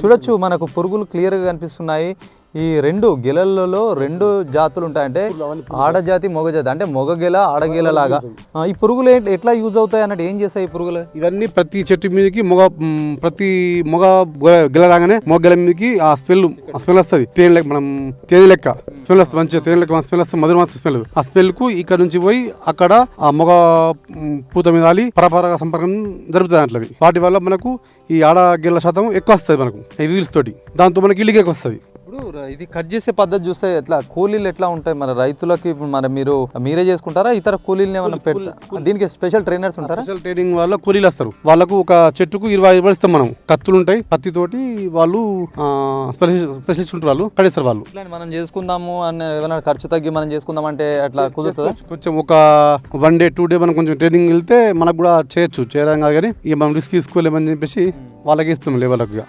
చూడొచ్చు మనకు పురుగులు క్లియర్గా కనిపిస్తున్నాయి. ఈ 2 గెలలలో 2 జాతులు ఉంటాయంటే ఆడజాతి మొగజాతి, అంటే మొగ గెల ఆడగెల లాగా. ఈ పురుగులు ఎట్లా యూజ్ అవుతాయి అన్నట్టు, ఏం చేస్తాయి ఈ పురుగులు? ఇవన్నీ ప్రతి చెట్టు మీదకి ప్రతి మొగ గెల రాగానే మొగ గెల మీదకి ఆ స్మెల్ వస్తుంది. తేనె లెక్క, మనం తేనె లెక్క స్మెల్ వస్తుంది, మంచిగా తేనె లెక్క స్మెల్ వస్తుంది, మధురమైన స్మెల్. ఆ స్మెల్ కు ఇక్కడ నుంచి పోయి అక్కడ ఆ మొగ పూత మీద ఆలి పరపరగా సంపర్కం జరుగుతుంది అట్లవి. వాటి వల్ల మనకు ఈ ఆడ గెల శాతం ఎక్కువ వస్తుంది మనకు ఈ వీల్స్ తోటి. దాంతో మనకి ఇల్లుగా ఎక్కువ వస్తుంది. ఇప్పుడు ఇది కట్ చేసే పద్ధతి చూస్తే ఎట్లా కూలీలు ఎట్లా ఉంటాయి మన రైతులకి? మీరే చేసుకుంటారా, ఇతర కూలీలు ఏమైనా పెడతారా? దీనికి స్పెషల్ ట్రైనర్స్ ఉంటారా? స్పెషల్ ట్రైనింగ్ వాళ్ళ కూలీలు వస్తారు. వాళ్ళకు ఒక చెట్టుకు 20 రూపాయలు ఇస్తాం మనం. కత్తులు ఉంటాయి, కత్తితోటి వాళ్ళు స్పెషలిస్ట్ ఉంటారు, వాళ్ళు కడిస్తారు. వాళ్ళు మనం చేసుకుందాము అని ఏమైనా ఖర్చు తగ్గి మనం చేసుకుందాం అంటే అట్లా కుదురుతుందా? కొంచెం ఒక 1 డే 2 డే మనం కొంచెం ట్రైనింగ్ వెళ్తే మనకు కూడా చేయొచ్చు. చేయడం కాదు కానీ ఇక మనం రిస్క్ తీసుకోలేమని చెప్పేసి వాళ్ళకి ఇస్తాం లేబర్లకు.